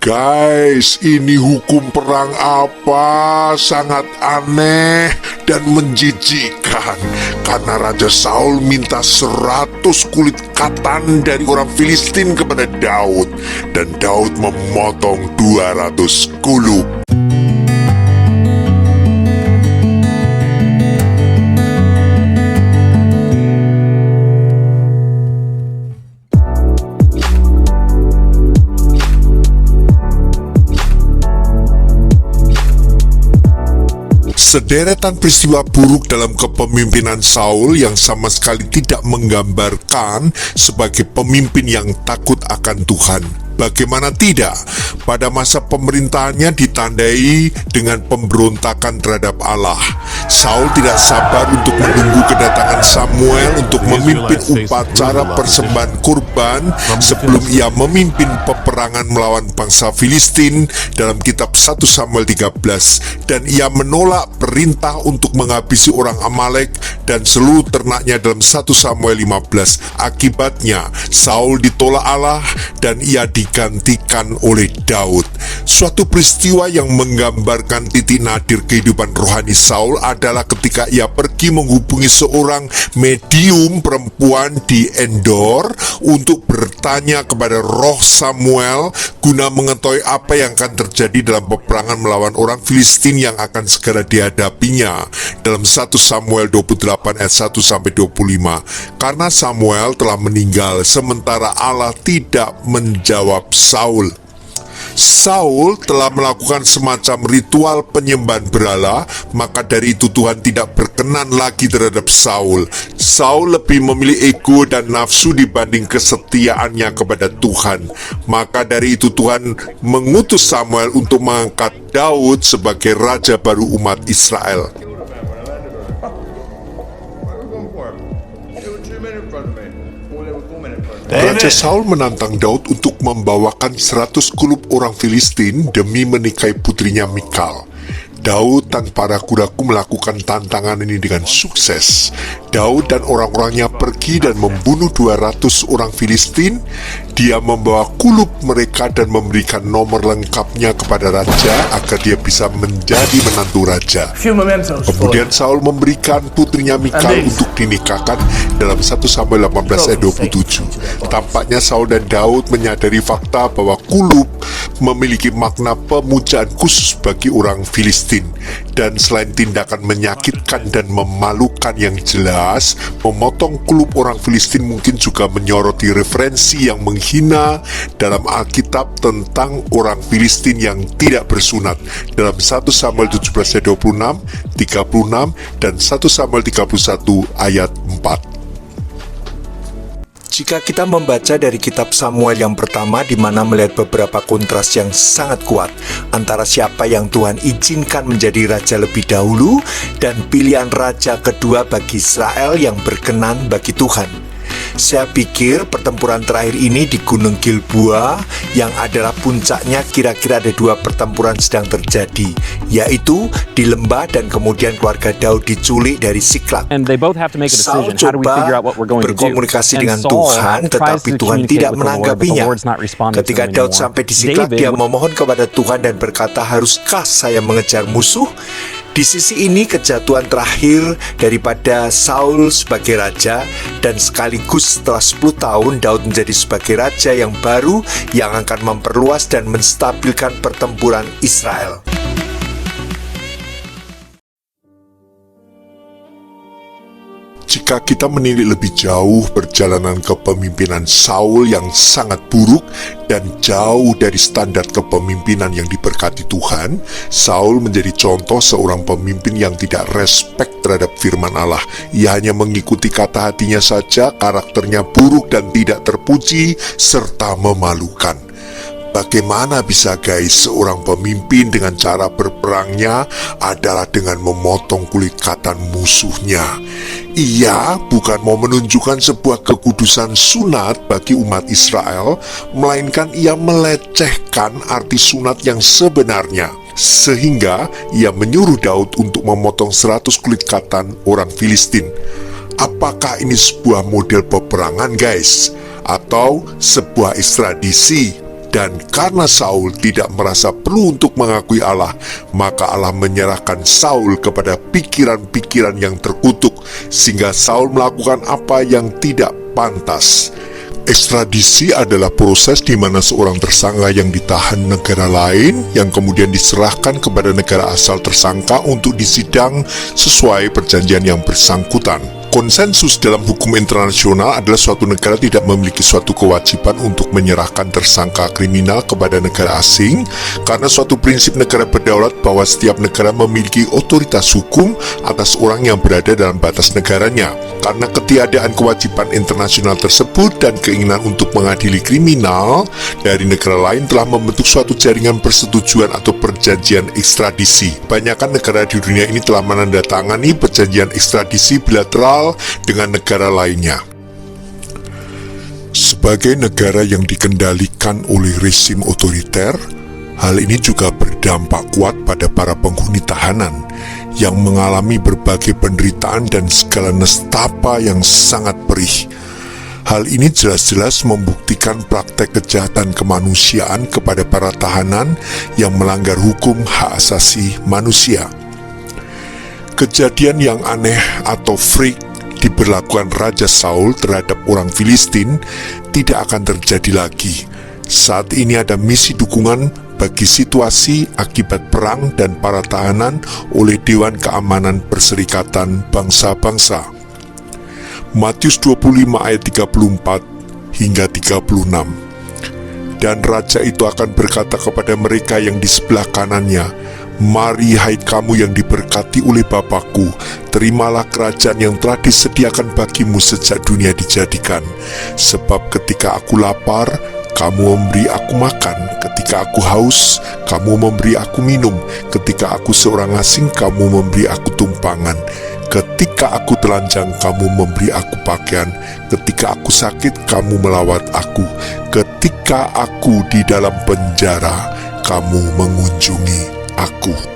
Guys, ini hukum perang apa? Sangat aneh dan menjijikkan. Karena Raja Saul minta 100 kulit katan dari orang Filistin kepada Daud. Dan Daud memotong 200 kulup. Sederetan peristiwa buruk dalam kepemimpinan Saul yang sama sekali tidak menggambarkan sebagai pemimpin yang takut akan Tuhan. Bagaimana tidak? Pada masa pemerintahannya ditandai dengan pemberontakan terhadap Allah. Saul tidak sabar untuk menunggu kedatangan Samuel untuk memimpin upacara persembahan kurban sebelum ia memimpin peperangan melawan bangsa Filistin dalam kitab 1 Samuel 13, dan ia menolak perintah untuk menghabisi orang Amalek dan seluruh ternaknya dalam 1 Samuel 15. Akibatnya Saul ditolak Allah dan ia digantikan oleh Daud. Suatu peristiwa yang menggambarkan titik nadir kehidupan rohani Saul adalah ketika ia pergi menghubungi seorang medium perempuan di Endor untuk bertanya kepada roh Samuel guna mengetahui apa yang akan terjadi dalam peperangan melawan orang Filistin yang akan segera dihadapinya dalam 1 Samuel 28 ayat 1-25. Karena Samuel telah meninggal sementara Allah tidak menjawab Saul. Saul telah melakukan semacam ritual penyembahan berhala, maka dari itu Tuhan tidak berkenan lagi terhadap Saul. Saul lebih memilih ego dan nafsu dibanding kesetiaannya kepada Tuhan. Maka dari itu Tuhan mengutus Samuel untuk mengangkat Daud sebagai raja baru umat Israel. Raja Saul menantang Daud untuk membawakan 100 kulup orang Filistin demi menikahi putrinya Mikal. Daud tanpa ragu-ragu melakukan tantangan ini dengan sukses. Daud dan orang-orangnya pergi dan membunuh 200 orang Filistin. Dia membawa kulup mereka dan memberikan nomor lengkapnya kepada raja agar dia bisa menjadi menantu raja. Kemudian Saul memberikan putrinya Mikal untuk dinikahkan dalam 1 Samuel 18 ayat 27. Tampaknya Saul dan Daud menyadari fakta bahwa kulup memiliki makna pemujaan khusus bagi orang Filistin. Dan selain tindakan menyakitkan dan memalukan yang jelas, memotong kulup orang Filistin mungkin juga menyoroti referensi yang menghina dalam Alkitab tentang orang Filistin yang tidak bersunat dalam 1 Samuel 17 ayat 26, 36, dan 1 Samuel 31 ayat 4. Jika kita membaca dari kitab Samuel yang pertama, di mana melihat beberapa kontras yang sangat kuat antara siapa yang Tuhan izinkan menjadi raja lebih dahulu dan pilihan raja kedua bagi Israel yang berkenan bagi Tuhan. Saya pikir pertempuran terakhir ini di Gunung Gilboa yang adalah puncaknya, kira-kira ada 2 pertempuran sedang terjadi, yaitu di lembah dan kemudian keluarga Daud diculik dari Siklag. Saul coba berkomunikasi dengan Tuhan, tetapi Tuhan tidak menanggapinya. Ketika Daud sampai di Siklag, dia memohon kepada Tuhan dan berkata, "Haruskah saya mengejar musuh?" Di sisi ini kejatuhan terakhir daripada Saul sebagai raja, dan sekaligus setelah 10 tahun Daud menjadi sebagai raja yang baru yang akan memperluas dan menstabilkan pertempuran Israel. Jika kita menilik lebih jauh perjalanan kepemimpinan Saul yang sangat buruk dan jauh dari standar kepemimpinan yang diberkati Tuhan, Saul menjadi contoh seorang pemimpin yang tidak respek terhadap firman Allah. Ia hanya mengikuti kata hatinya saja, karakternya buruk dan tidak terpuji, serta memalukan. Bagaimana bisa guys seorang pemimpin dengan cara berperangnya adalah dengan memotong kulit katan musuhnya. Ia bukan mau menunjukkan sebuah kekudusan sunat bagi umat Israel, melainkan ia melecehkan arti sunat yang sebenarnya. Sehingga ia menyuruh Daud untuk memotong 100 kulit katan orang Filistin. Apakah ini sebuah model peperangan guys? Atau sebuah ekstradisi? Dan karena Saul tidak merasa perlu untuk mengakui Allah, maka Allah menyerahkan Saul kepada pikiran-pikiran yang terkutuk, sehingga Saul melakukan apa yang tidak pantas. Ekstradisi adalah proses di mana seorang tersangka yang ditahan negara lain yang kemudian diserahkan kepada negara asal tersangka untuk disidang sesuai perjanjian yang bersangkutan. Konsensus dalam hukum internasional adalah suatu negara tidak memiliki suatu kewajiban untuk menyerahkan tersangka kriminal kepada negara asing karena suatu prinsip negara berdaulat bahwa setiap negara memiliki otoritas hukum atas orang yang berada dalam batas negaranya. Karena ketiadaan kewajiban internasional tersebut dan keinginan untuk mengadili kriminal dari negara lain telah membentuk suatu jaringan persetujuan atau perjanjian ekstradisi. Banyakan negara di dunia ini telah menandatangani perjanjian ekstradisi bilateral dengan negara lainnya. Sebagai negara yang dikendalikan oleh rezim otoriter, hal ini juga berdampak kuat pada para penghuni tahanan yang mengalami berbagai penderitaan dan segala nestapa yang sangat perih. Hal ini jelas-jelas membuktikan praktek kejahatan kemanusiaan kepada para tahanan yang melanggar hukum hak asasi manusia. Kejadian yang aneh atau freak diberlakukan Raja Saul terhadap orang Filistin tidak akan terjadi lagi. Saat ini ada misi dukungan bagi situasi akibat perang dan para tahanan oleh Dewan Keamanan Perserikatan Bangsa-Bangsa. Matius 25 ayat 34 hingga 36. Dan raja itu akan berkata kepada mereka yang di sebelah kanannya, "Mari hai kamu yang diberkati oleh Bapakku, terimalah kerajaan yang telah disediakan bagimu sejak dunia dijadikan. Sebab ketika aku lapar, kamu memberi aku makan, ketika aku haus, kamu memberi aku minum, ketika aku seorang asing, kamu memberi aku tumpangan, ketika aku telanjang, kamu memberi aku pakaian, ketika aku sakit, kamu melawat aku, ketika aku di dalam penjara, kamu mengunjungi aku."